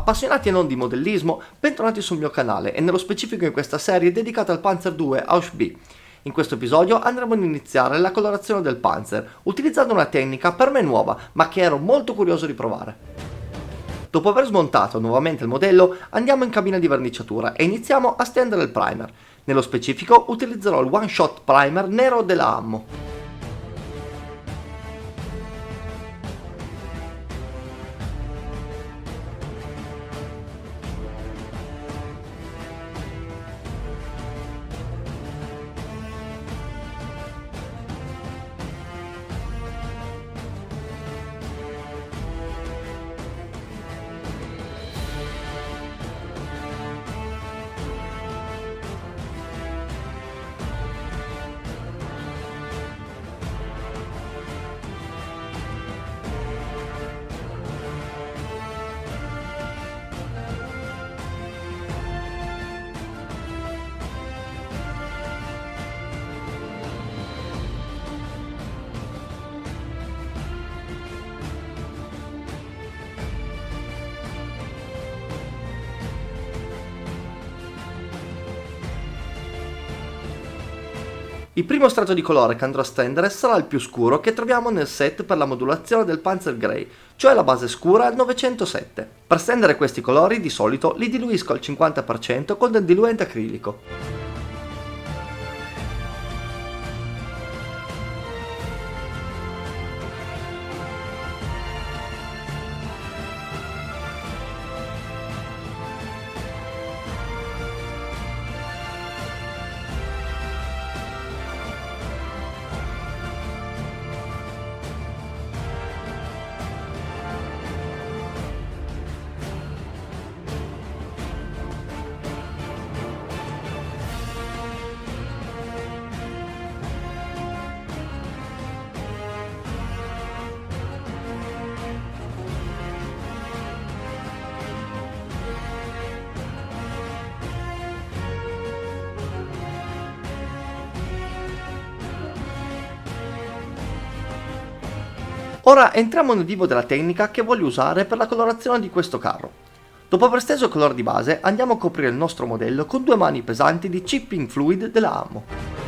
Appassionati e non di modellismo, bentornati sul mio canale e nello specifico in questa serie dedicata al Panzer II Ausf B. In questo episodio andremo ad iniziare la colorazione del Panzer, utilizzando una tecnica per me nuova, ma che ero molto curioso di provare. Dopo aver smontato nuovamente il modello, andiamo in cabina di verniciatura e iniziamo a stendere il primer. Nello specifico utilizzerò il One Shot Primer nero della Ammo. Il primo strato di colore che andrò a stendere sarà il più scuro che troviamo nel set per la modulazione del Panzer Grey, cioè la base scura 907. Per stendere questi colori di solito li diluisco al 50% con del diluente acrilico. Ora entriamo nel vivo della tecnica che voglio usare per la colorazione di questo carro. Dopo aver steso il colore di base, andiamo a coprire il nostro modello con due mani pesanti di Chipping Fluid della Ammo.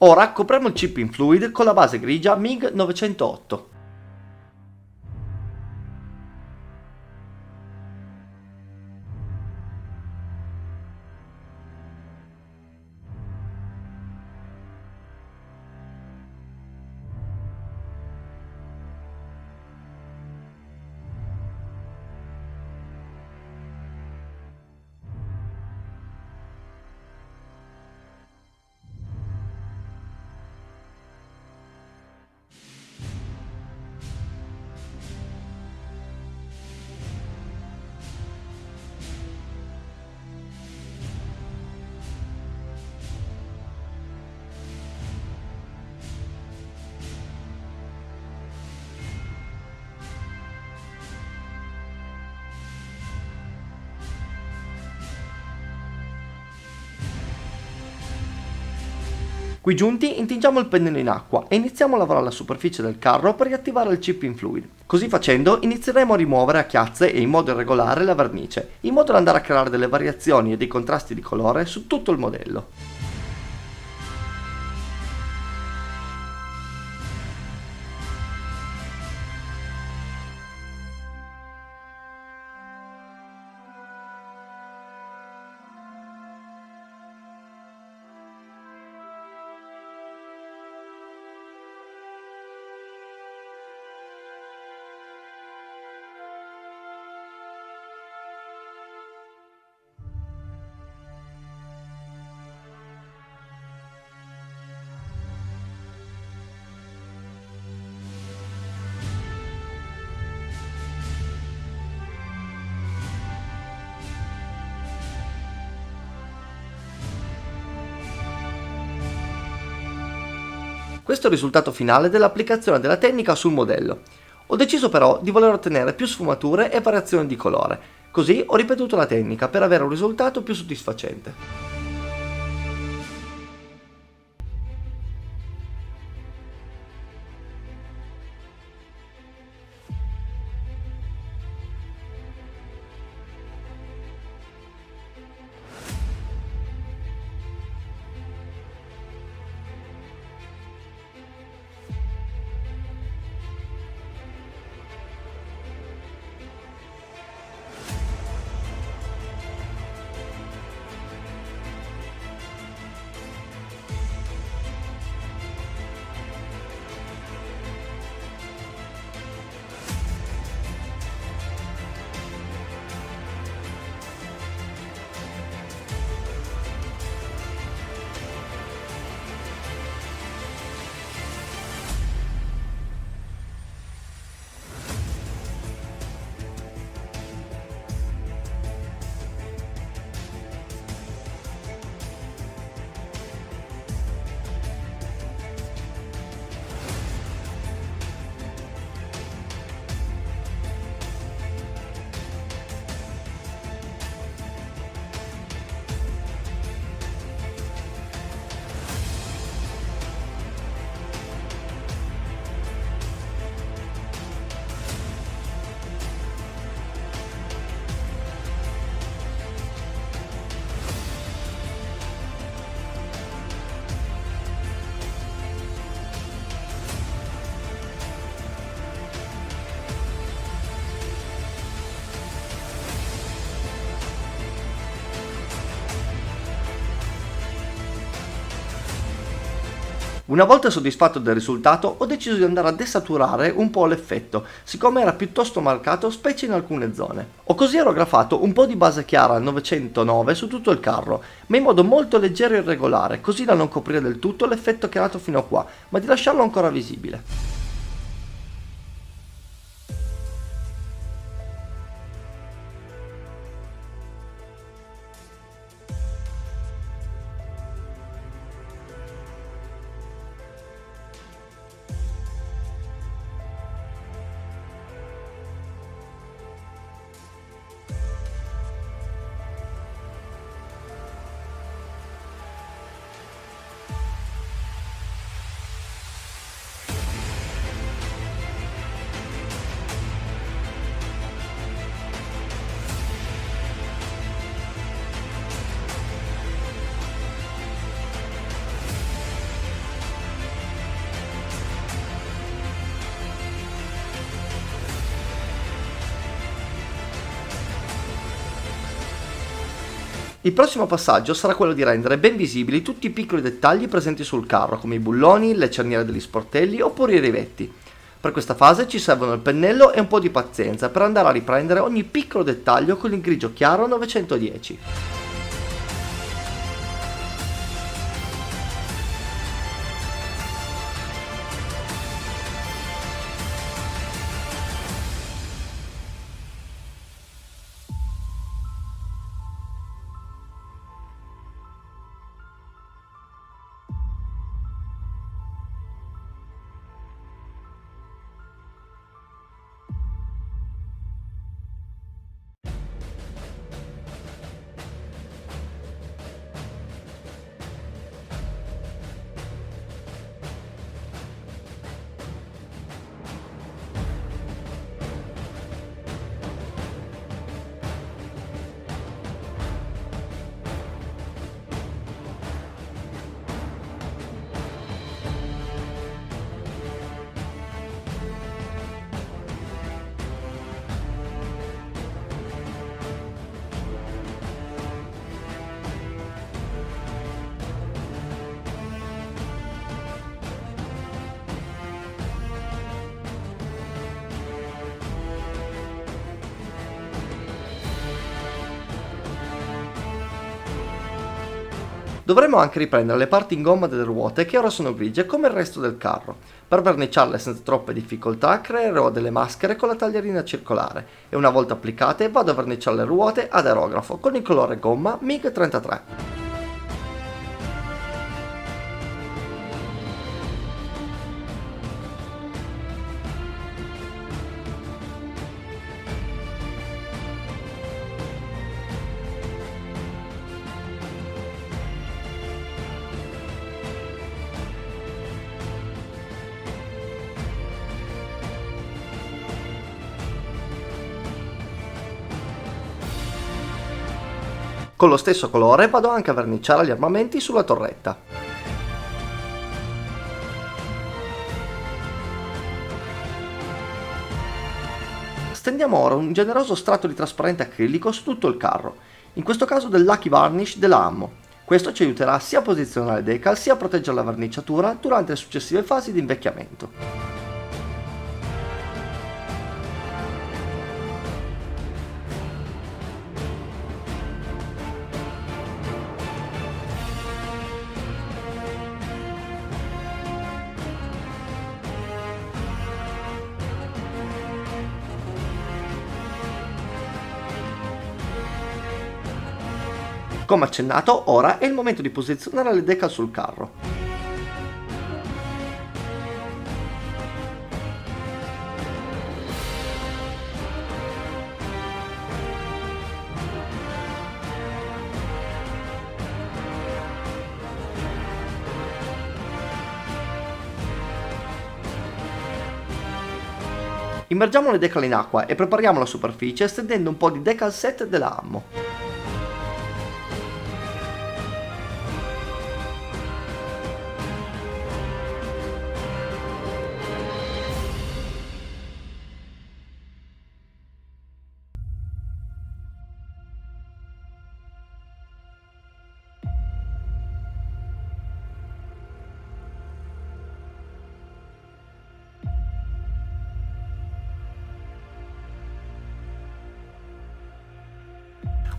Ora copriamo il chip in fluid con la base grigia MiG 908. Qui giunti intingiamo il pennello in acqua e iniziamo a lavorare la superficie del carro per riattivare il chip in fluid. Così facendo inizieremo a rimuovere a chiazze e in modo irregolare la vernice, in modo da andare a creare delle variazioni e dei contrasti di colore su tutto il modello. Questo è il risultato finale dell'applicazione della tecnica sul modello. Ho deciso però di voler ottenere più sfumature e variazioni di colore, così ho ripetuto la tecnica per avere un risultato più soddisfacente. Una volta soddisfatto del risultato, ho deciso di andare a desaturare un po' l'effetto, siccome era piuttosto marcato, specie in alcune zone. Ho così aerografato un po' di base chiara 909 su tutto il carro, ma in modo molto leggero e irregolare, così da non coprire del tutto l'effetto creato fino a qua, ma di lasciarlo ancora visibile. Il prossimo passaggio sarà quello di rendere ben visibili tutti i piccoli dettagli presenti sul carro, come i bulloni, le cerniere degli sportelli oppure i rivetti. Per questa fase ci servono il pennello e un po' di pazienza per andare a riprendere ogni piccolo dettaglio con il grigio chiaro 910. Dovremo anche riprendere le parti in gomma delle ruote che ora sono grigie come il resto del carro. Per verniciarle senza troppe difficoltà creerò delle maschere con la taglierina circolare e una volta applicate vado a verniciare le ruote ad aerografo con il colore gomma MiG33. Con lo stesso colore vado anche a verniciare gli armamenti sulla torretta. Stendiamo ora un generoso strato di trasparente acrilico su tutto il carro, in questo caso del Lucky Varnish della Ammo. Questo ci aiuterà sia a posizionare le decal sia a proteggere la verniciatura durante le successive fasi di invecchiamento. Come accennato, ora è il momento di posizionare le decal sul carro. Immergiamo le decal in acqua e prepariamo la superficie stendendo un po' di decal set della Ammo.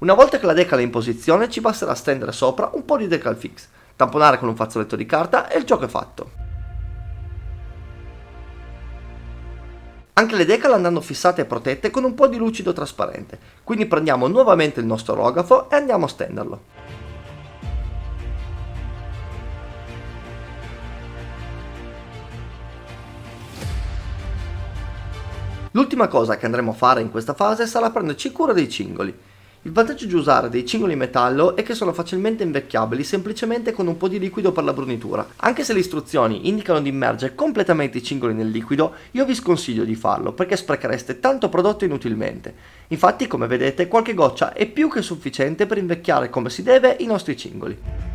Una volta che la decal è in posizione ci basterà stendere sopra un po' di decal fix, tamponare con un fazzoletto di carta e il gioco è fatto. Anche le decal andranno fissate e protette con un po' di lucido trasparente, quindi prendiamo nuovamente il nostro rogafo e andiamo a stenderlo. L'ultima cosa che andremo a fare in questa fase sarà prenderci cura dei cingoli. Il vantaggio di usare dei cingoli in metallo è che sono facilmente invecchiabili semplicemente con un po' di liquido per la brunitura. Anche se le istruzioni indicano di immergere completamente i cingoli nel liquido, io vi sconsiglio di farlo perché sprechereste tanto prodotto inutilmente. Infatti, come vedete, qualche goccia è più che sufficiente per invecchiare come si deve i nostri cingoli.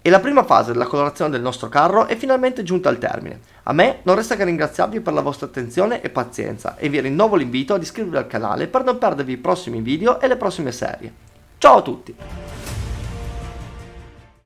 E la prima fase della colorazione del nostro carro è finalmente giunta al termine. A me non resta che ringraziarvi per la vostra attenzione e pazienza e vi rinnovo l'invito ad iscrivervi al canale per non perdervi i prossimi video e le prossime serie. Ciao a tutti!